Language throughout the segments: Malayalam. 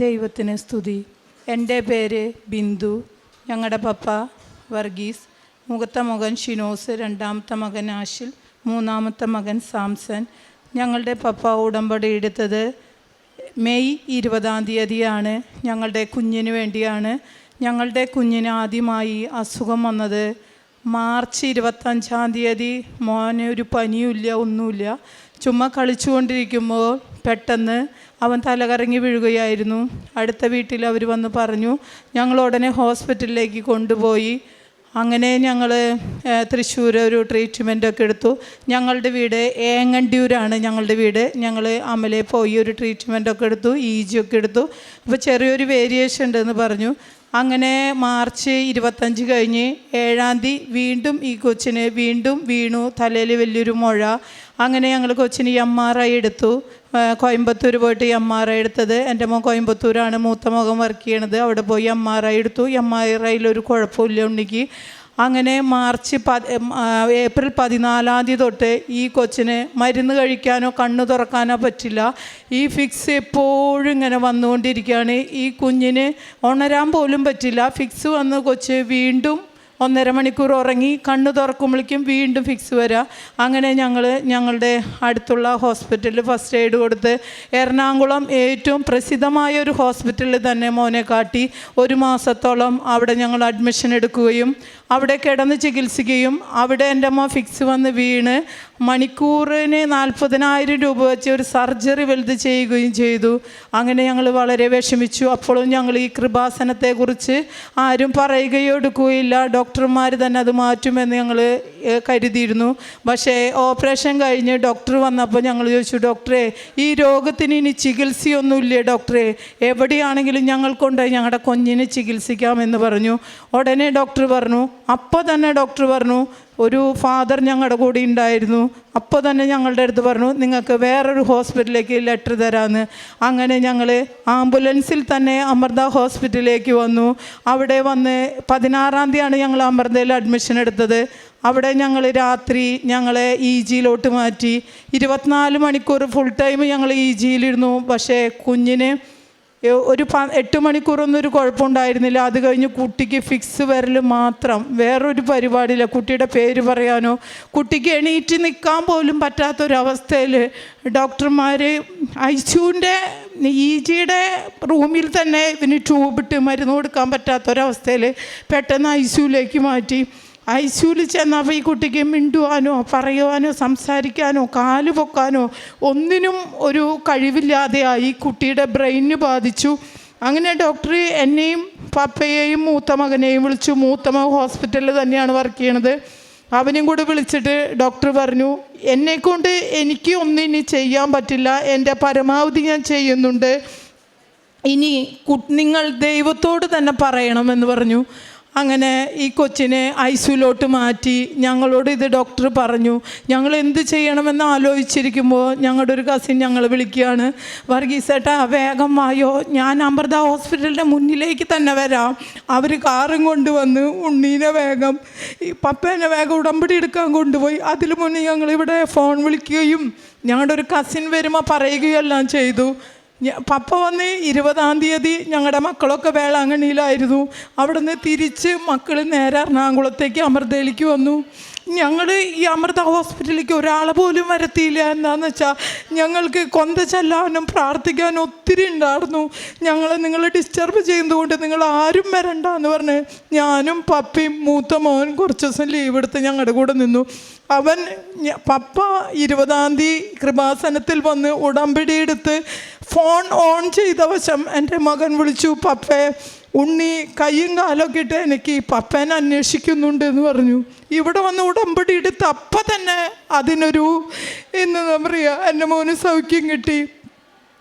ദൈവത്തിന് സ്തുതി. എൻ്റെ പേര് ബിന്ദു. ഞങ്ങളുടെ പപ്പ വർഗീസ്, മൂത്ത മകൻ ഷിനോസ്, രണ്ടാമത്തെ മകൻ ആഷിൽ, മൂന്നാമത്തെ മകൻ സാംസൺ. ഞങ്ങളുടെ പപ്പ ഉടമ്പടി എടുത്തത് മെയ് 20 ഞങ്ങളുടെ കുഞ്ഞിന് വേണ്ടിയാണ്. ഞങ്ങളുടെ കുഞ്ഞിന് ആദ്യമായി അസുഖം വന്നത് മാർച്ച് 25 മോന് ഒരു പനിയുമില്ല, ഒന്നുമില്ല. ചുമ്മാ കളിച്ചുകൊണ്ടിരിക്കുമ്പോൾ പെട്ടെന്ന് അവൻ തലകറങ്ങി വീഴുകയായിരുന്നു. അടുത്ത വീട്ടിൽ അവർ വന്ന് പറഞ്ഞു. ഞങ്ങൾ ഉടനെ ഹോസ്പിറ്റലിലേക്ക് കൊണ്ടുപോയി. അങ്ങനെ ഞങ്ങൾ തൃശ്ശൂർ ഒരു ട്രീറ്റ്മെൻറ്റൊക്കെ എടുത്തു. ഞങ്ങളുടെ വീട് ഏങ്ങണ്ടിയൂരാണ് ഞങ്ങളുടെ വീട്. ഞങ്ങൾ അമലയിൽ പോയി ഒരു ട്രീറ്റ്മെൻറ്റൊക്കെ എടുത്തു, EG ഒക്കെ എടുത്തു. അപ്പോൾ ചെറിയൊരു വേരിയേഷൻ ഉണ്ടെന്ന് പറഞ്ഞു. അങ്ങനെ മാർച്ച് 25 കഴിഞ്ഞ് 7 വീണ്ടും ഈ കൊച്ചിന് വീണ്ടും വീണു, തലയിൽ വലിയൊരു മുഴ. അങ്ങനെ ഞങ്ങൾ കൊച്ചിന് MRI എടുത്തു. കോയമ്പത്തൂർ പോയിട്ട് MRI എടുത്തത്. എൻ്റെ മോൻ കോയമ്പത്തൂരാണ്, മൂത്ത മകൻ വർക്ക് ചെയ്യണത്. അവിടെ പോയി MRI എടുത്തു. MRIയിലൊരു കുഴപ്പമില്ല ഉണ്ണിക്ക്. അങ്ങനെ ഏപ്രിൽ 14 തൊട്ട് ഈ കൊച്ചിന് മരുന്ന് കഴിക്കാനോ കണ്ണ് തുറക്കാനോ പറ്റില്ല. ഈ ഫിക്സ് എപ്പോഴും ഇങ്ങനെ വന്നുകൊണ്ടിരിക്കുകയാണ്. ഈ കുഞ്ഞിന് ഉണരാൻ പോലും പറ്റില്ല. ഫിക്സ് വന്ന് കൊച്ച് വീണ്ടും 1.5 മണിക്കൂർ ഉറങ്ങി, കണ്ണ് തുറക്കുമ്പോഴേക്കും വീണ്ടും ഫിക്സ് വരിക. അങ്ങനെ ഞങ്ങളുടെ അടുത്തുള്ള ഹോസ്പിറ്റലിൽ ഫസ്റ്റ് എയ്ഡ് കൊടുത്ത് എറണാകുളം ഏറ്റവും പ്രസിദ്ധമായ ഒരു ഹോസ്പിറ്റലിൽ തന്നെ മോനെ കാട്ടി 1 മാസത്തോളം അവിടെ ഞങ്ങൾ അഡ്മിഷൻ എടുക്കുകയും അവിടെ കിടന്ന് ചികിത്സിക്കുകയും അവിടെ എൻ്റെ അമ്മ ഫിക്സ് വന്ന് വീണ് മണിക്കൂറിന് 40,000 രൂപ വെച്ച് ഒരു സർജറി വലുത് ചെയ്യുകയും ചെയ്തു. അങ്ങനെ ഞങ്ങൾ വളരെ വിഷമിച്ചു. അപ്പോഴും ഞങ്ങൾ ഈ കൃപാസനത്തെക്കുറിച്ച് ആരും പറയുകയോ എടുക്കുകയില്ല. ഡോക്ടർമാർ തന്നെ അത് മാറ്റുമെന്ന് ഞങ്ങൾ കരുതിയിരുന്നു. പക്ഷേ ഓപ്പറേഷൻ കഴിഞ്ഞ് ഡോക്ടർ വന്നപ്പോൾ ഞങ്ങൾ ചോദിച്ചു, ഡോക്ടറെ ഈ രോഗത്തിന് ഇനി ചികിത്സയൊന്നുമില്ലേ ഡോക്ടറെ? എവിടെയാണെങ്കിലും ഞങ്ങൾ കൊണ്ടുപോയി ഞങ്ങളുടെ കുഞ്ഞിനെ ചികിത്സിക്കാമെന്ന് പറഞ്ഞു. ഉടനെ ഡോക്ടർ പറഞ്ഞു, അപ്പോൾ തന്നെ ഡോക്ടർ പറഞ്ഞു, ഒരു ഫാദർ ഞങ്ങളുടെ കൂടെ ഉണ്ടായിരുന്നു. അപ്പോൾ തന്നെ ഞങ്ങളുടെ അടുത്ത് പറഞ്ഞു, നിങ്ങൾക്ക് വേറൊരു ഹോസ്പിറ്റലിലേക്ക് ലെറ്റർ തരാമെന്ന്. അങ്ങനെ ഞങ്ങൾ ആംബുലൻസിൽ തന്നെ അമൃത ഹോസ്പിറ്റലിലേക്ക് വന്നു. അവിടെ വന്ന് 16 ഞങ്ങൾ അമൃതയിൽ അഡ്മിഷൻ എടുത്തത്. അവിടെ ഞങ്ങൾ രാത്രി ഞങ്ങളെ EGയിലോട്ട് മാറ്റി. 24 മണിക്കൂർ ഫുൾ ടൈം ഞങ്ങൾ EGയിലിരുന്നു. പക്ഷേ കുഞ്ഞിന് ഒരു 8 മണിക്കൂറൊന്നും ഒരു കുഴപ്പമുണ്ടായിരുന്നില്ല. അത് കഴിഞ്ഞ് കുട്ടിക്ക് ഫിക്സ് വരൽ മാത്രം, വേറൊരു പരിപാടിയില്ല. കുട്ടിയുടെ പേര് പറയാനോ കുട്ടിക്ക് എണീറ്റ് നിൽക്കാൻ പോലും പറ്റാത്തൊരവസ്ഥയിൽ ഡോക്ടർമാർ ICUവിൻ്റെ EGയുടെ റൂമിൽ തന്നെ ഇതിന് ട്യൂബിട്ട് മരുന്ന് കൊടുക്കാൻ പറ്റാത്തൊരവസ്ഥയിൽ പെട്ടെന്ന് ICUവിലേക്ക് മാറ്റി. ICUവിൽ ചെന്നപ്പോൾ ഈ കുട്ടിക്ക് മിണ്ടുവാനോ പറയുവാനോ സംസാരിക്കാനോ കാല് പൊക്കാനോ ഒന്നിനും ഒരു കഴിവില്ലാതെയായി. കുട്ടിയുടെ ബ്രെയിന് ബാധിച്ചു. അങ്ങനെ ഡോക്ടർ എന്നെയും പപ്പയെയും മൂത്ത മകനെയും വിളിച്ചു. മൂത്ത മകൻ ഹോസ്പിറ്റലിൽ തന്നെയാണ് വർക്ക് ചെയ്യണത്. അവനെയും കൂടെ വിളിച്ചിട്ട് ഡോക്ടർ പറഞ്ഞു, എന്നെക്കൊണ്ട് എനിക്ക് ഒന്നും ഇനി ചെയ്യാൻ പറ്റില്ല, എൻ്റെ പരമാവധി ഞാൻ ചെയ്യുന്നുണ്ട്, ഇനി നിങ്ങൾ ദൈവത്തോട് തന്നെ പറയണമെന്ന് പറഞ്ഞു. അങ്ങനെ ഈ കൊച്ചിനെ ICUവിലോട്ട് മാറ്റി. ഞങ്ങളോട് ഇത് ഡോക്ടർ പറഞ്ഞു. ഞങ്ങൾ എന്ത് ചെയ്യണമെന്ന് ആലോചിച്ചിരിക്കുമ്പോൾ ഞങ്ങളുടെ ഒരു കസിൻ ഞങ്ങൾ വിളിക്കുകയാണ്, വർഗീസേട്ടാ വേഗം വായോ, ഞാൻ അമൃത ഹോസ്പിറ്റലിൻ്റെ മുന്നിലേക്ക് തന്നെ വരാം. അവർ കാറും കൊണ്ടുവന്ന് ഉണ്ണീനെ വേഗം പപ്പേനെ വേഗം ഉടമ്പടി എടുക്കാൻ കൊണ്ടുപോയി. അതിൽ മുന്നേ ഞങ്ങളിവിടെ ഫോൺ വിളിക്കുകയും ഞങ്ങളുടെ ഒരു കസിൻ വരുമ്പോൾ പറയുകയും എല്ലാം ചെയ്തു. പപ്പ വന്ന് 20 ഞങ്ങളുടെ മക്കളൊക്കെ വേളാങ്കണ്ണിയിലായിരുന്നു. അവിടെ നിന്ന് തിരിച്ച് മക്കൾ നേരെ എറണാകുളത്തേക്ക് അമൃതയിലേക്ക് വന്നു. ഞങ്ങൾ ഈ അമൃത ഹോസ്പിറ്റലിലേക്ക് ഒരാളെ പോലും വരത്തിയില്ല. എന്താണെന്ന് വെച്ചാൽ ഞങ്ങൾക്ക് കൊന്ത ചെല്ലാനും പ്രാർത്ഥിക്കാനും ഒത്തിരി ഉണ്ടായിരുന്നു. നിങ്ങൾ ഡിസ്റ്റർബ് ചെയ്യുന്നതുകൊണ്ട് നിങ്ങൾ ആരും വരണ്ട എന്ന് പറഞ്ഞ് ഞാനും പപ്പയും മൂത്ത മോൻ കുറച്ച് ദിവസം ലീവ് എടുത്ത് ഞങ്ങളുടെ കൂടെ നിന്നു. പപ്പ 20 കൃപാസനത്തിൽ വന്ന് ഉടമ്പടി എടുത്ത് ഫോൺ ഓൺ ചെയ്ത വശം എൻ്റെ മകൻ വിളിച്ചു, പപ്പേ ഉണ്ണി കയ്യും കാലൊക്കെ ഇട്ട് എനിക്ക് പപ്പേനെ അന്വേഷിക്കുന്നുണ്ട് എന്ന് പറഞ്ഞു. ഇവിടെ വന്ന് ഉടമ്പടി എടുത്ത് അപ്പം തന്നെ അതിനൊരു എന്താ പറയുക, എൻ്റെ മോന് സൗഖ്യം കിട്ടി.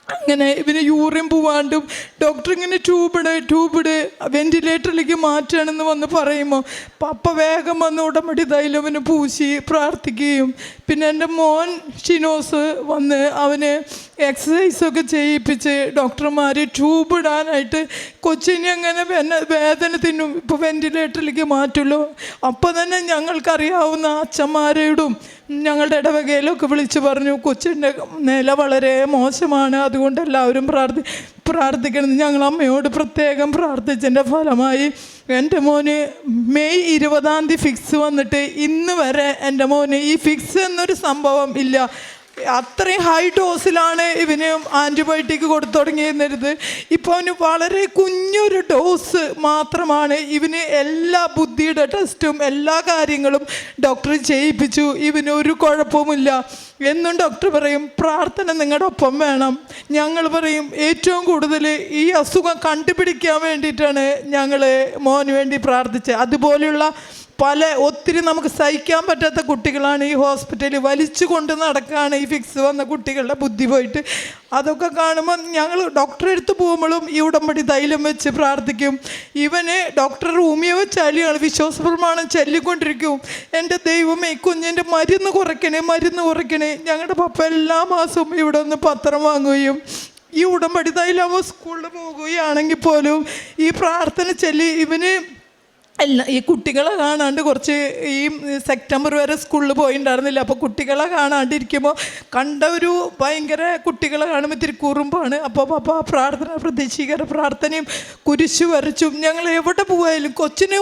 അങ്ങനെ ഇവന് യൂറിൻ പോവാണ്ടും ഡോക്ടർ ഇങ്ങനെ ട്യൂബിട് വെൻറ്റിലേറ്ററിലേക്ക് മാറ്റുകയാണെന്ന് വന്ന് പറയുമ്പോൾ പപ്പ വേഗം വന്ന് ഉടമ്പടി തൈലവന് പൂശി പ്രാർത്ഥിക്കുകയും പിന്നെ എൻ്റെ മോൻ ഷിനോസ് വന്ന് അവന് എക്സസൈസൊക്കെ ചെയ്യിപ്പിച്ച് ഡോക്ടർമാർ ട്യൂബ് ഇടാനായിട്ട് കൊച്ചിനെ അങ്ങനെ വേദന തിന്നും. ഇപ്പോൾ വെൻറ്റിലേറ്ററിലേക്ക് മാറ്റുള്ളൂ. അപ്പോൾ തന്നെ ഞങ്ങൾക്കറിയാവുന്ന അച്ഛന്മാരോടും ഞങ്ങളുടെ ഇടവകയിലൊക്കെ വിളിച്ച് പറഞ്ഞു, കൊച്ചിൻ്റെ നില വളരെ മോശമാണ്, അതുകൊണ്ട് എല്ലാവരും പ്രാർത്ഥിക്കണം. ഞങ്ങൾ അമ്മയോട് പ്രത്യേകം പ്രാർത്ഥിച്ചതിൻ്റെ ഫലമായി എൻ്റെ മോന് മെയ് 20 ഫിക്സ് വന്നിട്ട് ഇന്ന് വരെ എൻ്റെ മോന് ഈ ഫിക്സ് എന്നൊരു സംഭവം ഇല്ല. അത്രയും ഹൈ ഡോസിലാണ് ഇവന് ആൻറ്റിബയോട്ടിക് കൊടുത്തു തുടങ്ങിയിരുന്നത്. ഇപ്പോൾ അവന് വളരെ കുഞ്ഞൊരു ഡോസ് മാത്രമാണ്. ഇവന് എല്ലാ ബുദ്ധിയുടെ ടെസ്റ്റും എല്ലാ കാര്യങ്ങളും ഡോക്ടർ ചെയ്യിപ്പിച്ചു. ഇവന് ഒരു കുഴപ്പവുമില്ല. എന്നും ഡോക്ടർ പറയും പ്രാർത്ഥന നിങ്ങളുടെ ഒപ്പം വേണം. ഞങ്ങൾ പറയും ഏറ്റവും കൂടുതൽ ഈ അസുഖം കണ്ടുപിടിക്കാൻ വേണ്ടിയിട്ടാണ് ഞങ്ങൾ മോന് വേണ്ടി പ്രാർത്ഥിച്ചത്. അതുപോലെയുള്ള ഒത്തിരി നമുക്ക് സഹിക്കാൻ പറ്റാത്ത കുട്ടികളാണ് ഈ ഹോസ്പിറ്റലിൽ വലിച്ചു കൊണ്ട് നടക്കുകയാണ് ഈ ഫിക്സ് വന്ന കുട്ടികളുടെ ബുദ്ധി പോയിട്ട്. അതൊക്കെ കാണുമ്പോൾ ഞങ്ങൾ ഡോക്ടറെ അടുത്ത് പോകുമ്പോഴും ഈ ഉടമ്പടി തൈലം വെച്ച് പ്രാർത്ഥിക്കും. ഇവന് ഡോക്ടർ റൂമിയോ വെച്ചാൽ ഞങ്ങൾ വിശ്വാസപ്രമാണം ചൊല്ലിക്കൊണ്ടിരിക്കും. എൻ്റെ ദൈവമേ കുഞ്ഞിൻ്റെ മരുന്ന് കുറയ്ക്കണേ. ഞങ്ങളുടെ പപ്പ എല്ലാ മാസവും ഇവിടെ നിന്ന് പത്രം വാങ്ങുകയും ഈ ഉടമ്പടി തൈലം സ്കൂളിൽ പോകുകയാണെങ്കിൽ പോലും ഈ പ്രാർത്ഥന ചൊല്ലി ഇവന് ഈ കുട്ടികളെ കാണാണ്ട് കുറച്ച് ഈ സെപ്റ്റംബർ വരെ സ്കൂളിൽ പോയിട്ടുണ്ടായിരുന്നില്ല. അപ്പോൾ കുട്ടികളെ കാണാണ്ടിരിക്കുമ്പോൾ കണ്ട ഒരു ഭയങ്കര കുട്ടികളെ കാണുമ്പോൾ ഇത്തിരി കുറുമ്പാണ്. അപ്പോൾ പപ്പ പ്രതീക്ഷിക്കാര പ്രാർത്ഥനയും കുരിശു വരച്ചും ഞങ്ങൾ എവിടെ പോയാലും കൊച്ചിന്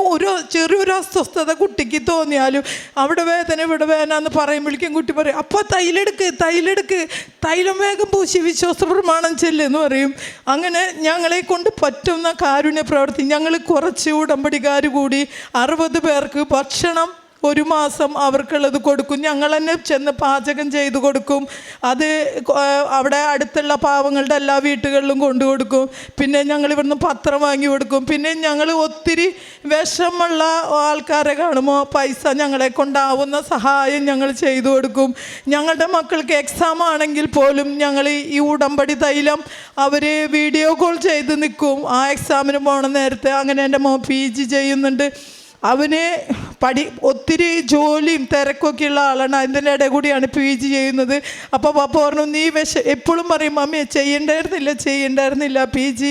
ചെറിയൊരു അസ്വസ്ഥത കുട്ടിക്ക് തോന്നിയാലും അവിടെ വേദന ഇവിടെ വേദന എന്ന് പറയുമ്പോഴേക്കും കുട്ടി പറയും അപ്പോൾ തൈലെടുക്ക് തൈലം വേഗം പൂശി വിശ്വാസപ്രമാണം ചെല്ലെന്ന് പറയും. അങ്ങനെ ഞങ്ങളെ കൊണ്ട് പറ്റുന്ന കാരുണ്യ പ്രവർത്തി ഞങ്ങൾ കുറച്ച് ഉടമ്പടിക്കാർ കൂടി 60 പേർക്ക് ഭക്ഷണം ഒരു മാസം അവർക്കുള്ളത് കൊടുക്കും. ഞങ്ങൾ തന്നെ ചെന്ന് പാചകം ചെയ്ത് കൊടുക്കും. അത് അവിടെ അടുത്തുള്ള പാവങ്ങളുടെ എല്ലാ വീട്ടുകളിലും കൊണ്ടു കൊടുക്കും. പിന്നെ ഞങ്ങൾ ഇവിടുന്ന് പത്രം വാങ്ങി കൊടുക്കും. പിന്നെ ഞങ്ങൾ ഒത്തിരി വിഷമുള്ള ആൾക്കാരെ കാണുമ്പോൾ പൈസ ഞങ്ങളെ കൊണ്ടാവുന്ന സഹായം ഞങ്ങൾ ചെയ്തു കൊടുക്കും. ഞങ്ങളുടെ മക്കൾക്ക് എക്സാം ആണെങ്കിൽ പോലും ഞങ്ങൾ ഈ ഉടമ്പടി തൈലം അവർ വീഡിയോ കോൾ ചെയ്ത് നിൽക്കും ആ എക്സാമിന് പോണ നേരത്തെ. അങ്ങനെ എൻ്റെ മോൻ PG ചെയ്യുന്നുണ്ട്. അവന് ഒത്തിരി ജോലിയും തിരക്കൊക്കെ ഉള്ള ആളാണ്. അതിൻ്റെ ഇടയിൽ കൂടിയാണ് PG ചെയ്യുന്നത്. അപ്പോൾ പപ്പ പറഞ്ഞു നീ എപ്പോഴും പറയും മമ്മി ചെയ്യണ്ടായിരുന്നില്ല PG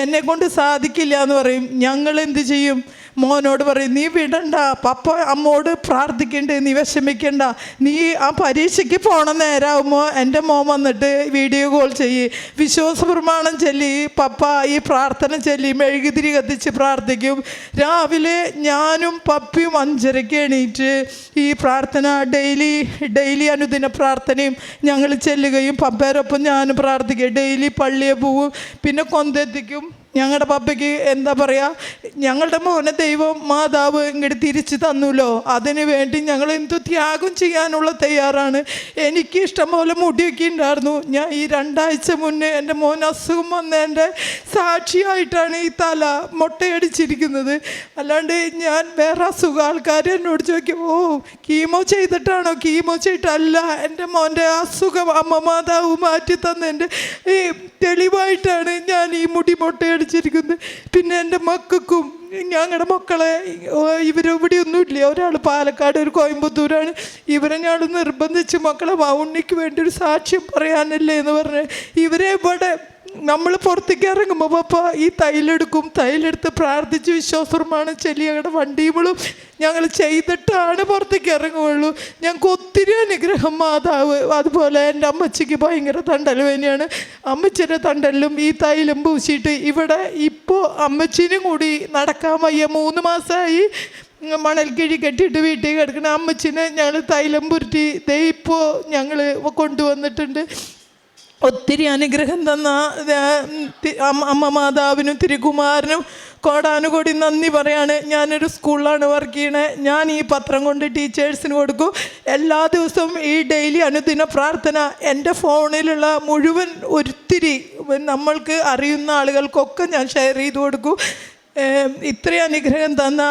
എന്നെക്കൊണ്ട് സാധിക്കില്ല എന്ന് പറയും. ഞങ്ങൾ എന്ത് ചെയ്യും? മോനോട് പറയും നീ വിടണ്ട, പപ്പ അമ്മോട് പ്രാർത്ഥിക്കണ്ടേ, നീ വിഷമിക്കണ്ട, നീ ആ പരീക്ഷയ്ക്ക് പോണ നേരമാകുമ്പോൾ എൻ്റെ മോൻ വന്നിട്ട് വീഡിയോ കോൾ ചെയ്യ്, വിശ്വാസപ്രമാണം ചൊല്ലി പപ്പ ഈ പ്രാർത്ഥന ചൊല്ലി മെഴുകുതിരി കത്തിച്ച് പ്രാർത്ഥിക്കും. രാവിലെ ഞാനും പപ്പിയും 5:30 എണീറ്റ് ഈ പ്രാർത്ഥന ഡെയിലി അനുദിന പ്രാർത്ഥനയും ഞങ്ങൾ ചെല്ലുകയും പപ്പേരൊപ്പം ഞാനും പ്രാർത്ഥിക്കും. ഡെയിലി പള്ളിയെ പോവും. പിന്നെ കൊന്തെത്തിക്കും. ഞങ്ങളുടെ പപ്പയ്ക്ക് എന്താ പറയുക, ഞങ്ങളുടെ മോനെ ദൈവം മാതാവ് ഇങ്ങോട്ട് തിരിച്ചു തന്നല്ലോ, അതിനു വേണ്ടി ഞങ്ങൾ എന്തു ത്യാഗം ചെയ്യാനുള്ള തയ്യാറാണ്. എനിക്ക് ഇഷ്ടം പോലെ മുടിയൊക്കെ ഉണ്ടായിരുന്നു. ഞാൻ ഈ 2 ആഴ്ച മുന്നേ എൻ്റെ മോൻ അസുഖം വന്നതിൻ്റെ സാക്ഷിയായിട്ടാണ് ഈ തല മൊട്ടയടിച്ചിരിക്കുന്നത്. അല്ലാണ്ട് ഞാൻ വേറെ അസുഖം ആൾക്കാർ എന്നോട് ചോദിക്കും കീമോ ചെയ്തിട്ടല്ല, എൻ്റെ മോൻ്റെ അസുഖം അമ്മ മാതാവ് മാറ്റി തന്നതിൻ്റെ ഈ തെളിവായിട്ടാണ് ഞാൻ ഈ മുടി മൊട്ടയടിച്ചിരിക്കുന്നത്. പിന്നെ എൻ്റെ മക്കൾക്കും ഞങ്ങളുടെ മക്കളെ ഇവരിവിടെയൊന്നുമില്ല. ഒരാൾ പാലക്കാട്, ഒരു കോയമ്പത്തൂരാണ്. ഇവരെ ഞാൻ നിർബന്ധിച്ച് മക്കളെ ഉണ്ണിക്ക് വേണ്ടി ഒരു സാക്ഷ്യം പറയാനല്ലേ എന്ന് പറഞ്ഞ് ഇവരെ ഇവിടെ നമ്മൾ പുറത്തേക്ക് ഇറങ്ങുമ്പോൾ പപ്പ ഈ തൈലെടുത്ത് പ്രാർത്ഥിച്ച് വിശ്വാസമാണ് ചൊല്ലി ഞങ്ങളുടെ വണ്ടിയുമ്പോഴും ഞങ്ങൾ ചെയ്തിട്ടാണ് പുറത്തേക്ക് ഇറങ്ങുകയുള്ളൂ. ഞങ്ങൾക്ക് ഒത്തിരി അനുഗ്രഹം മാതാവ്. അതുപോലെ എൻ്റെ അമ്മച്ചിക്ക് ഭയങ്കര തണ്ടൽ വേദനയാണ്. അമ്മച്ചിയുടെ തണ്ടലിലും ഈ തൈലം പൂശിയിട്ട് ഇവിടെ ഇപ്പോൾ അമ്മച്ചിനും കൂടി നടക്കാൻ വയ്യ. 3 മാസമായി മണൽ കിഴി കെട്ടിയിട്ട് വീട്ടിൽ കിടക്കുന്ന അമ്മച്ചിനെ ഞങ്ങൾ തൈലം പുരട്ടി ഇപ്പോൾ ഞങ്ങൾ കൊണ്ടുവന്നിട്ടുണ്ട്. ഒത്തിരി അനുഗ്രഹം തന്ന അമ്മ മാതാവിനും തിരുകുമാരനും കോടാനുകൂടി നന്ദി പറയാണ്. ഞാനൊരു സ്കൂളിലാണ് വർക്ക് ചെയ്യണത്. ഞാൻ ഈ പത്രം കൊണ്ട് ടീച്ചേഴ്സിന് കൊടുക്കും. എല്ലാ ദിവസവും ഈ ഡെയിലി അനുദിന പ്രാർത്ഥന എൻ്റെ ഫോണിലുള്ള മുഴുവൻ ഒത്തിരി നമ്മൾക്ക് അറിയുന്ന ആളുകൾക്കൊക്കെ ഞാൻ ഷെയർ ചെയ്ത് കൊടുക്കും. ഇത്രയും അനുഗ്രഹം തന്ന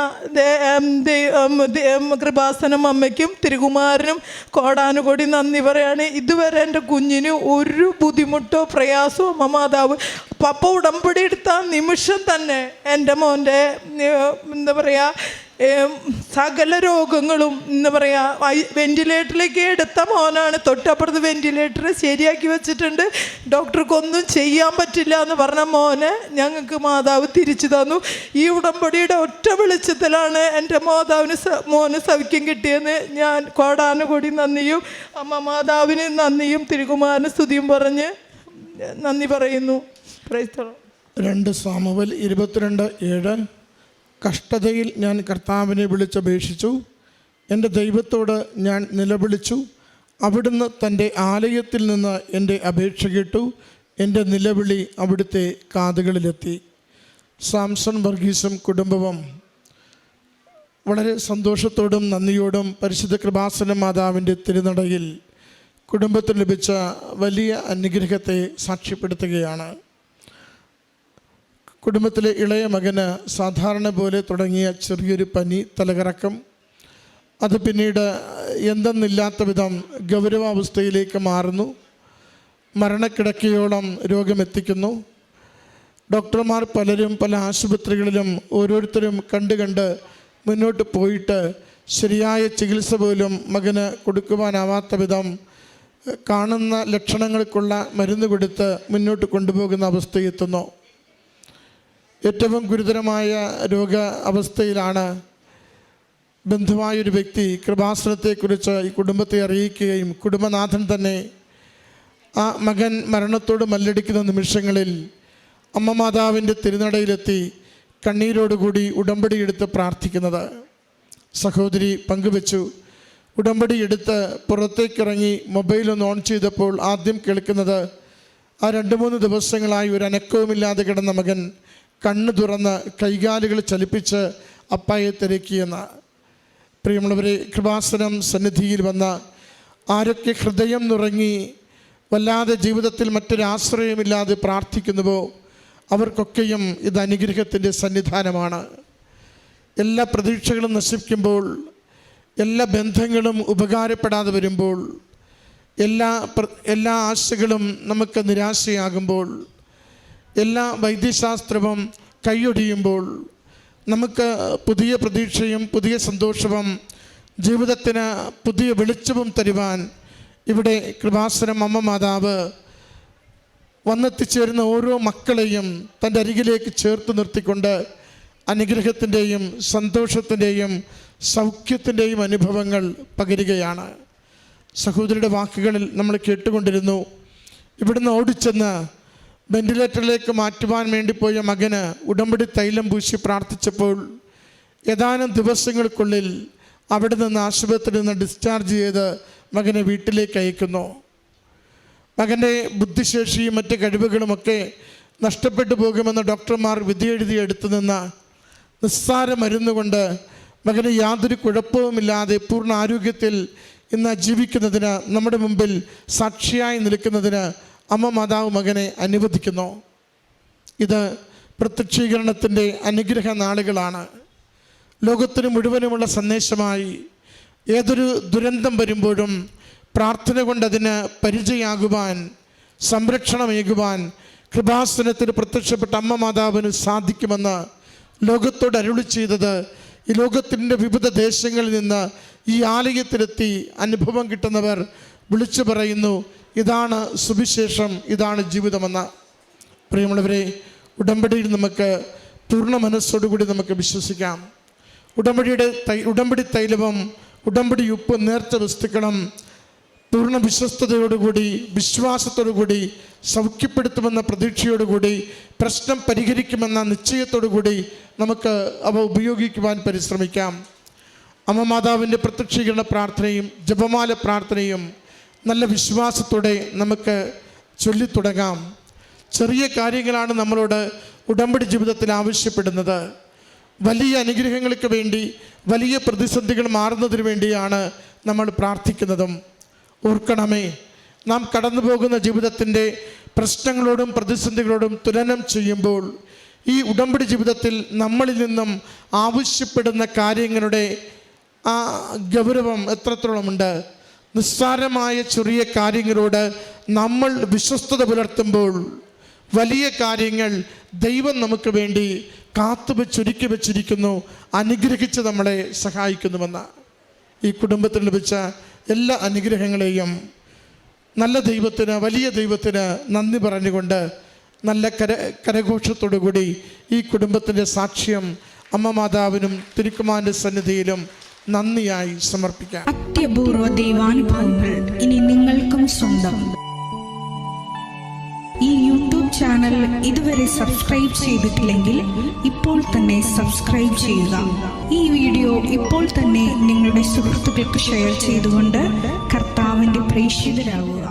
കൃപാസനം അമ്മയ്ക്കും തിരുകുമാരനും കോടാനുകൂടി നന്ദി പറയാണ്. ഇതുവരെ എൻ്റെ കുഞ്ഞിന് ഒരു ബുദ്ധിമുട്ടോ പ്രയാസമോ അമ്മ മാതാവ് പപ്പ ഉടമ്പടി എടുത്ത നിമിഷം തന്നെ എൻ്റെ മോൻ്റെ എന്താ പറയുക സകല രോഗങ്ങളും എന്താ പറയുക വെന്റിലേറ്ററിലേക്ക് എടുത്ത മോനാണ്. തൊട്ടപ്പുറത്ത് വെന്റിലേറ്റർ ശരിയാക്കി വെച്ചിട്ടുണ്ട്. ഡോക്ടർക്കൊന്നും ചെയ്യാൻ പറ്റില്ല എന്ന് പറഞ്ഞ മോനെ ഞങ്ങൾക്ക് മാതാവ് തിരിച്ചു തന്നു. ഈ ഉടമ്പടിയുടെ ഒറ്റ വെളിച്ചത്തിലാണ് എൻ്റെ മോന് സൗഖ്യം കിട്ടിയെന്ന് ഞാൻ കോടാനുകൂടി നന്ദിയും അമ്മ മാതാവിന് നന്ദിയും തിരുകുമാരന് സ്തുതിയും പറഞ്ഞ് നന്ദി പറയുന്നു. Praise the Lord. 2 സാമുവേൽ 22:7 കഷ്ടതയിൽ ഞാൻ കർത്താവിനെ വിളിച്ചപേക്ഷിച്ചു, എൻ്റെ ദൈവത്തോട് ഞാൻ നിലവിളിച്ചു. അവിടുന്ന് തൻ്റെ ആലയത്തിൽ നിന്ന് എൻ്റെ അപേക്ഷ കേട്ടു. എൻ്റെ നിലവിളി അവിടുത്തെ കാതുകളിലെത്തി. സാംസൺ വർഗീസും കുടുംബവും വളരെ സന്തോഷത്തോടും നന്ദിയോടും പരിശുദ്ധ കൃപാസന മാതാവിൻ്റെ തിരുനടയിൽ കുടുംബത്തിന് ലഭിച്ച വലിയ അനുഗ്രഹത്തെ സാക്ഷ്യപ്പെടുത്തുകയാണ്. കുടുംബത്തിലെ ഇളയ മകന് സാധാരണ പോലെ തുടങ്ങിയ ചെറിയൊരു പനി, തലകറക്കം, അത് പിന്നീട് എന്തെന്നില്ലാത്ത വിധം ഗൗരവാവസ്ഥയിലേക്ക് മാറുന്നു. മരണക്കിടക്കയോളം രോഗമെത്തിക്കുന്നു. ഡോക്ടർമാർ പലരും പല ആശുപത്രികളിലും ഓരോരുത്തരും കണ്ട് മുന്നോട്ട് പോയിട്ട് ശരിയായ ചികിത്സ പോലും മകന് കൊടുക്കുവാനാവാത്ത വിധം കാണുന്ന ലക്ഷണങ്ങൾക്കുള്ള മരുന്ന് കൊടുത്ത് മുന്നോട്ട് കൊണ്ടുപോകുന്ന അവസ്ഥയെത്തുന്നു. ഏറ്റവും ഗുരുതരമായ രോഗ അവസ്ഥയിലാണ് ബന്ധുവായൊരു വ്യക്തി കൃപാസനത്തെക്കുറിച്ച് ഈ കുടുംബത്തെ അറിയിക്കുകയും കുടുംബനാഥൻ തന്നെ ആ മകൻ മരണത്തോട് മല്ലടിക്കുന്ന നിമിഷങ്ങളിൽ അമ്മ മാതാവിൻ്റെ തിരുനടയിലെത്തി കണ്ണീരോടുകൂടി ഉടമ്പടി എടുത്ത് പ്രാർത്ഥിക്കുന്നത് സഹോദരി പങ്കുവച്ചു. ഉടമ്പടി എടുത്ത് പുറത്തേക്കിറങ്ങി മൊബൈലൊന്ന് ഓൺ ചെയ്തപ്പോൾ ആദ്യം കേൾക്കുന്നത് ആ 2-3 ദിവസങ്ങളായി ഒരു അനക്കവുമില്ലാതെ കിടന്ന മകൻ കണ്ണു തുറന്ന് കൈകാലുകൾ ചലിപ്പിച്ച് അപ്പായെ തിരക്കിയെന്ന്. പ്രിയമുള്ളവരെ, കൃപാസനം സന്നിധിയിൽ വന്ന ആരൊക്കെ ഹൃദയം നുറങ്ങി വല്ലാതെ ജീവിതത്തിൽ മറ്റൊരാശ്രയമില്ലാതെ പ്രാർത്ഥിക്കുന്നുവോ അവർക്കൊക്കെയും ഇത് അനുഗ്രഹത്തിൻ്റെ സന്നിധാനമാണ്. എല്ലാ പ്രതീക്ഷകളും നശിക്കുമ്പോൾ, എല്ലാ ബന്ധങ്ങളും ഉപകാരപ്പെടാതെ വരുമ്പോൾ, എല്ലാ ആശകളും നമുക്ക് നിരാശയാകുമ്പോൾ, എല്ലാ വൈദ്യശാസ്ത്രവും കൈയൊടിയുമ്പോൾ നമുക്ക് പുതിയ പ്രതീക്ഷയും പുതിയ സന്തോഷവും ജീവിതത്തിന് പുതിയ വെളിച്ചവും തരുവാൻ ഇവിടെ കൃപാസനം അമ്മ മാതാവ് വന്നെത്തിച്ചേരുന്ന ഓരോ മക്കളെയും തൻ്റെ അരികിലേക്ക് ചേർത്ത് നിർത്തിക്കൊണ്ട് അനുഗ്രഹത്തിൻ്റെയും സന്തോഷത്തിൻ്റെയും സൗഖ്യത്തിൻ്റെയും അനുഭവങ്ങൾ പകരുകയാണ്. സഹോദരിയുടെ വാക്കുകളിൽ നമ്മൾ കേട്ടുകൊണ്ടിരുന്നു. ഇവിടുന്ന് ഓടിച്ചെന്ന് വെന്റിലേറ്ററിലേക്ക് മാറ്റുവാൻ വേണ്ടി പോയ മകന് ഉടമ്പടി തൈലം പൂശി പ്രാർത്ഥിച്ചപ്പോൾ ഏതാനും ദിവസങ്ങൾക്കുള്ളിൽ അവിടെ നിന്ന് ആശുപത്രിയിൽ നിന്ന് ഡിസ്ചാർജ് ചെയ്ത് മകനെ വീട്ടിലേക്ക് അയക്കുന്നു. മകൻ്റെ ബുദ്ധിശേഷിയും മറ്റ് കഴിവുകളുമൊക്കെ നഷ്ടപ്പെട്ടു പോകുമെന്ന് ഡോക്ടർമാർ വിധിയെഴുതി എടുത്തു നിന്ന് നിസ്സാര മരുന്നുകൊണ്ട് മകന് യാതൊരു കുഴപ്പവുമില്ലാതെ പൂർണ്ണ ആരോഗ്യത്തിൽ ഇന്ന് ജീവിക്കുന്നതിന്, നമ്മുടെ മുമ്പിൽ സാക്ഷിയായി നിൽക്കുന്നതിന് അമ്മ മാതാവ് മകനെ അനുവദിക്കുന്നു. ഇത് പ്രത്യക്ഷീകരണത്തിൻ്റെ അനുഗ്രഹ നാളുകളാണ്. ലോകത്തിന് മുഴുവനുമുള്ള സന്ദേശമായി ഏതൊരു ദുരന്തം വരുമ്പോഴും പ്രാർത്ഥന കൊണ്ടതിന് പരിചയമാകുവാൻ, സംരക്ഷണമേകുവാൻ കൃപാസനത്തിന് പ്രത്യക്ഷപ്പെട്ട അമ്മ മാതാവിന് സാധിക്കുമെന്ന് ലോകത്തോട് അരുളി ചെയ്തത് ഈ ലോകത്തിൻ്റെ വിവിധ ദേശങ്ങളിൽ നിന്ന് ഈ ആലയത്തിലെത്തി അനുഭവം കിട്ടുന്നവർ വിളിച്ചു പറയുന്നു, ഇതാണ് സുവിശേഷം, ഇതാണ് ജീവിതമെന്ന്. പ്രിയമുള്ളവരെ, ഉടമ്പടിയിൽ നമുക്ക് പൂർണ്ണ മനസ്സോടുകൂടി നമുക്ക് വിശ്വസിക്കാം. ഉടമ്പടി തൈലവും ഉടമ്പടി ഉപ്പ് നേർച്ച വസ്തുക്കളും പൂർണ്ണ വിശ്വസ്തയോടുകൂടി വിശ്വാസത്തോടുകൂടി സൗഖ്യപ്പെടുത്തുമെന്ന പ്രതീക്ഷയോടുകൂടി പ്രശ്നം പരിഹരിക്കുമെന്ന നിശ്ചയത്തോടുകൂടി നമുക്ക് അവ ഉപയോഗിക്കുവാൻ പരിശ്രമിക്കാം. അമ്മ മാതാവിൻ്റെ പ്രത്യക്ഷീകരണ പ്രാർത്ഥനയും ജപമാല പ്രാർത്ഥനയും നല്ല വിശ്വാസത്തോടെ നമുക്ക് ചൊല്ലിത്തുടങ്ങാം. ചെറിയ കാര്യങ്ങളാണ് നമ്മളോട് ഉടമ്പടി ജീവിതത്തിൽ ആവശ്യപ്പെടുന്നത്. വലിയ അനുഗ്രഹങ്ങൾക്ക് വേണ്ടി, വലിയ പ്രതിസന്ധികൾ മാറുന്നതിന് വേണ്ടിയാണ് നമ്മൾ പ്രാർത്ഥിക്കുന്നതും. ഓർക്കണമേ, നാം കടന്നു പോകുന്ന ജീവിതത്തിൻ്റെ പ്രശ്നങ്ങളോടും പ്രതിസന്ധികളോടും തുലനം ചെയ്യുമ്പോൾ ഈ ഉടമ്പടി ജീവിതത്തിൽ നമ്മളിൽ നിന്നും ആവശ്യപ്പെടുന്ന കാര്യങ്ങളുടെ ആ ഗൗരവം എത്രത്തോളമുണ്ട്. നിസ്സാരമായ ചെറിയ കാര്യങ്ങളോട് നമ്മൾ വിശ്വസ്തത പുലർത്തുമ്പോൾ വലിയ കാര്യങ്ങൾ ദൈവം നമുക്ക് വേണ്ടി കാത്തുവെച്ചൊരുക്കി വെച്ചിരിക്കുന്നു, അനുഗ്രഹിച്ച് നമ്മളെ സഹായിക്കുന്നുവെന്ന്. ഈ കുടുംബത്തിൽ ലഭിച്ച എല്ലാ അനുഗ്രഹങ്ങളെയും നല്ല ദൈവത്തിന്, വലിയ ദൈവത്തിന് നന്ദി പറഞ്ഞുകൊണ്ട് നല്ല കരഘോഷത്തോടുകൂടി ഈ കുടുംബത്തിൻ്റെ സാക്ഷ്യം അമ്മ മാതാവിനും തിരുക്കുമാരൻ്റെ സന്നിധിയിലും നന്ദിയായി സമർപ്പിക്കാം. അത്യപൂർവ ദൈവാനുഭവങ്ങൾ ഇനി നിങ്ങൾക്കും സ്വന്തം. ഈ ചാനൽ ഇതുവരെ സബ്സ്ക്രൈബ് ചെയ്തിട്ടില്ലെങ്കിൽ ഇപ്പോൾ തന്നെ സബ്സ്ക്രൈബ് ചെയ്യുക. ഈ വീഡിയോ ഇപ്പോൾ തന്നെ നിങ്ങളുടെ സുഹൃത്തുക്കൾക്ക് ഷെയർ ചെയ്തുകൊണ്ട് കർത്താവിൻ്റെ പ്രേക്ഷിതരാകുക.